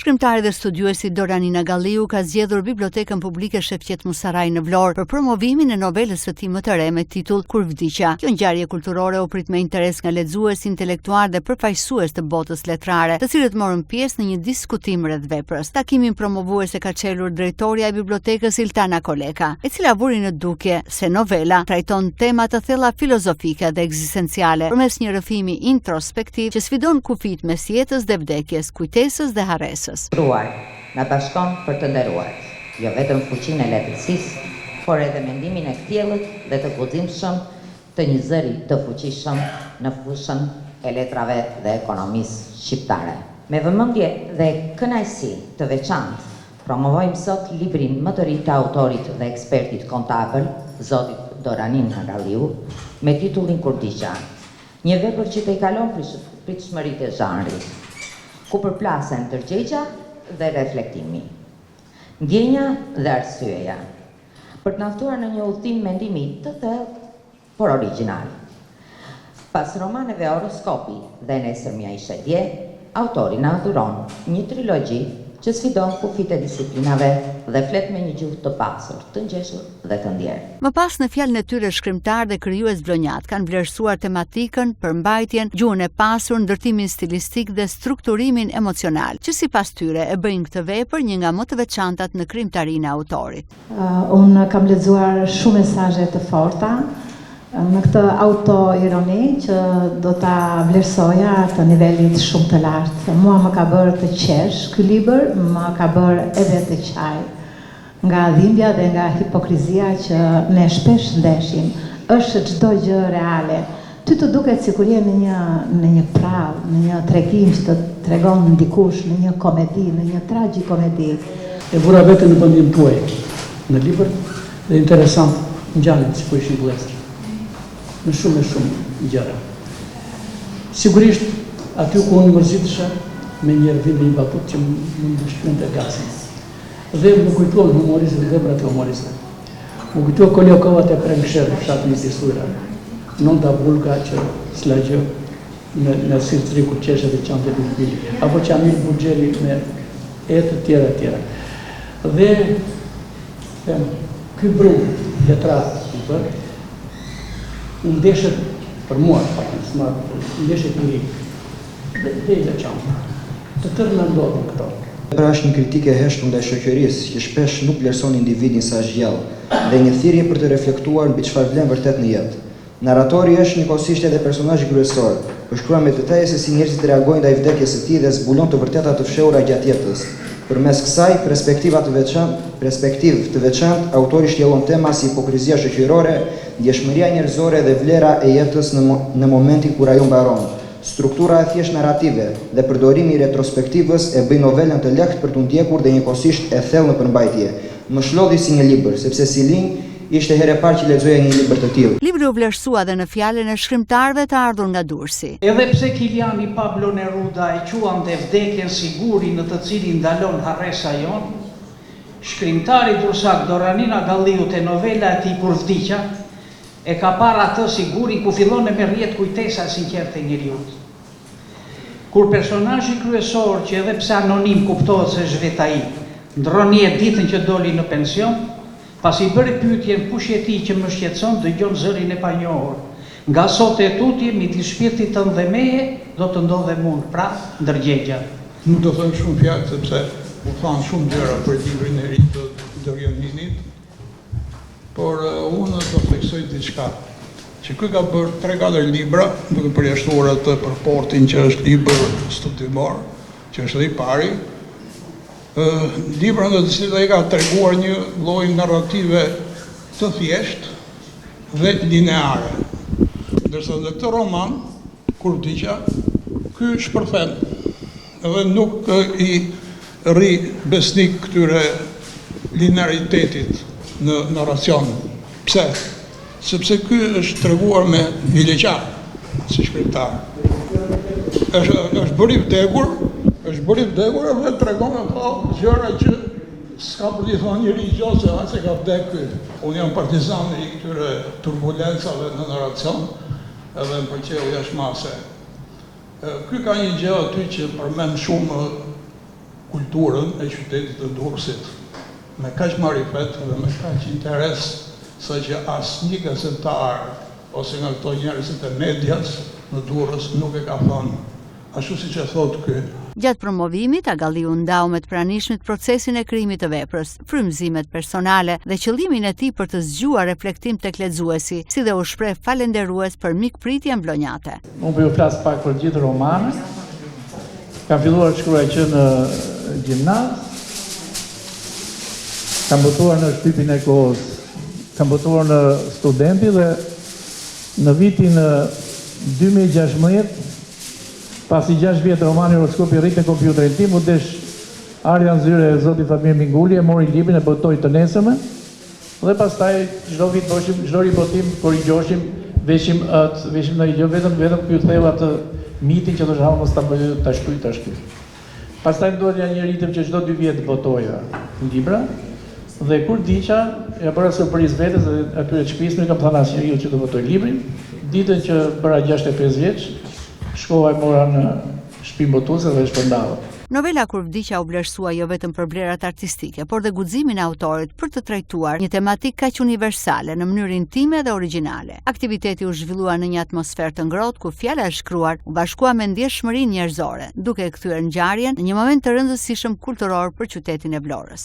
Shkrimtari dhe studiuesi Doranina Galliu ka zgjedhur Bibliotekën Publike Shefqet Musaraj në Vlorë për promovimin e novelës së tij më të re me titull Kur vdiqa. Kjo ngjarje kulturore u prit me interes nga lexues, intelektual dhe përfaqësues të botës letrare, të cilët morën pjesë në një diskutim rreth veprës. Takimin promovuese ka çelur drejtoria e bibliotekës Iltana Koleka, e cila vuri në dukje se novela trajton tema të thella filozofike dhe ekzistenciale përmes një rrëfimi introspektiv që sfidon kufit mes jetës dhe vdekjes, kujtesës dhe harresës. Ruar, na bashkon për të nderuar, jo vetëm fuqinë e letësisë, por edhe mendimin e ktjellët dhe të guximshëm të një zëri të fuqishëm në fushën e letrave dhe ekonomisë shqiptare. Me vëmendje dhe kënaqësi të veçantë, promovojmë sot librin më të ri të autorit dhe ekspertit kontabël, zotit Doranina Galliu, me titullin Kur vdiqa. Një vepër që të i kalon pritshmëritë e zhanrit, ku përplasen tërgjegja dhe reflektimi, ndjenja dhe arsyeja, për të na ftuar në një udhtim mendimi të thellë, por origjinal. Pas romaneve Horoskopi dhe Nesër mja ishe dje, autori na dhuron një trilogji që sfidon kufit e disiplinave dhe flet me një gjuhë të pasur, të ngjeshur dhe të ndjerë. Më pas në fjalën e tyre shkrimtar dhe krijues vlonjat kanë vlerësuar tematikën, përmbajtjen, gjuhën e pasur, ndërtimin stilistik dhe strukturimin emocional, që sipas tyre e bëjnë këtë vepër një nga më të veçantat në krijimtarinë e autorit. Unë kam lexuar shumë mesazhe të forta në këtë autoironi që do ta vlerësoja të nivelit shumë të lartë. Mua më ka bërë të qesh ky libër, më ka bërë edhe të qaj. Nga dhimbja dhe nga hipokrizia që ne shpesh ndeshim, është çdo gjë reale. Ty të duket sikur je në një prall, në një tregim që të tregon ndikush, në një komedi, në një tragjikomedi. E vura vetën në vendin tuaj në libër dhe interesant ngjarjet që po ishin vëllezër. Në shumë gjëra. Sigurisht, aty ku unë mërzitësha me një rëvim e një batut që më ndështën të gasin. Dhe më kujtuan humorizët dhe vëbrat e humorizët. Më kujtuan Koljokovat e Prengshërë, fshatë një disura. Nonda Bulga që s'lagjë në sirtëri kur qeshe dhe qante Bilbili. Apo Qamil Burgjeli me të tjera. Dhe ky bru letrat i bërë, ndeshet për mua, ndeshet një dhe i veçantë. Të tërë në ndodhën këto. Pra është një kritike e heshtur ndaj shoqërisë që shpesh nuk vlerëson individin sa gjallë dhe një thirrje për të reflektuar mbi çfarë vlen vërtet në jetë. Narratori është njëkohësisht edhe personazh kryesor, përshkruan me detaje se si njerëzit reagojnë ndaj vdekjes së tij dhe zbulon të vërteta të fshehura gjatë jetës. Përmes kësaj perspektiv të veçantë, autori shtjellon tema si hipokrizia shoqërore, ndjeshmëria njerëzore dhe vlera e jetës në momentin kur ajo mbaron. Struktura e thjesht narrative dhe përdorimi i retrospektivës e bëjnë novelën të lehtë për të ndjekur dhe njëkohësisht e thellë në përmbajtje. Më shlodhi si një libër, sepse si linj ishte herë e parë që lexoja një libër të tillë. Libri u vlerësua edhe në fjalën e shkrimtarëve të ardhur nga Durrësi. Edhe pse Kiliani Pablo Neruda e quan dhe vdekjen siguri në të cilin ndalon harresa jon, shkrimtari durrësak Doranina Galliu te novela e tij Kur vdiqa e ka parë atë siguri ku fillon me rrjet kujtesa sinqerte e njeriut. Kur personazhi kryesor, që edhe pse anonim kuptohet se është vetë ai, ndron një ditën që doli në pension, pasi bëri pyetjen kush je ti që më shqetëson, dëgjon zërin e panjohur. Nga sot e tutje, midis shpirtit tënd dhe meje, do të ndodhem unë, pra ndërgjegja. Nuk do them shumë fjalë sepse u thanë shumë gjëra për librin e ri të Dorjaninit, por unë do të theksoj diçka. Që ky ka bërë 3-4 libra, duke përjashtuar atë për Portin që është libër studimor, që është dhe i pari. Libra në të cilët ai ka treguar një lloj narrative të thjeshtë dhe lineare. Ndërsa në këtë roman, Kur vdiqa, ky shpërthen edhe nuk i rri besnik këtyre linearitetit në narracion. Pse? Sepse ky është treguar me vileqar si shkrimtar. Është bëri vdekur edhe tregon ato gjëra që s'ka për t'i thonë njëri gjatë se ase ka vdek ky. Unë jam partizan i këtyre turbulencave në narracion edhe më pëlqeu jashtë mase. Ky ka një gjë aty që përmend shumë kulturën e qytetit të Durrësit. Me kaq marifet dhe me kaq interes, sa që asnjë gazetar ose nga këto njerëzit e medias në Durrës nuk e ka thënë. Ashtu siç e thotë ky. Gjatë promovimit, Agalliu ndau me të pranishmit procesin e krijimit të veprës, frymëzimet personale dhe qëllimin e tij për të zgjuar reflektim tek lexuesi, si dhe u shpreh falendërues për mikpritjen vlonjate. Unë po ju flas pak për gjithë romanët. Kam filluar të shkruaj që në gjimnaz. Kam botuar në shtypin e kohës. Kam botuar në studenti dhe në vitin 2016, pasi 6 vjetë romani horoskopi rritë në kompjuterin tim, u desh Arja në zyre e Zoti Famir Mingulli, e mori librin e botoj të nesërme, dhe pastaj çdo vit boshim, çdo ribotim, korrigjoshim, veshim në gjë, vetëm ju theu atë mitin që do të mos ta shkruaj. Pastaj ndodha një ritëm që çdo 2 vjet botoja libra, dhe kur diqa, ja bëra surprizë vetes dhe atyre shtëpisë nuk kam thënë asnjëriu që do votoj librin. Ditën që bëra 65 vjeç, shkova e mora në shtëpinë botuese dhe shpërndava. Novela Kur vdiqja u vlerësua jo vetëm për vlerat artistike, por dhe guximin e autorit për të trajtuar një tematik kaq universale në mënyrë intime dhe origjinale. Aktiviteti u zhvillua në një atmosferë të ngrohtë ku fjala e shkruar u bashkua me ndjeshmërinë njerëzore, duke e kthyer ngjarjen në një moment të rëndësishëm kulturor për qytetin e Vlorës.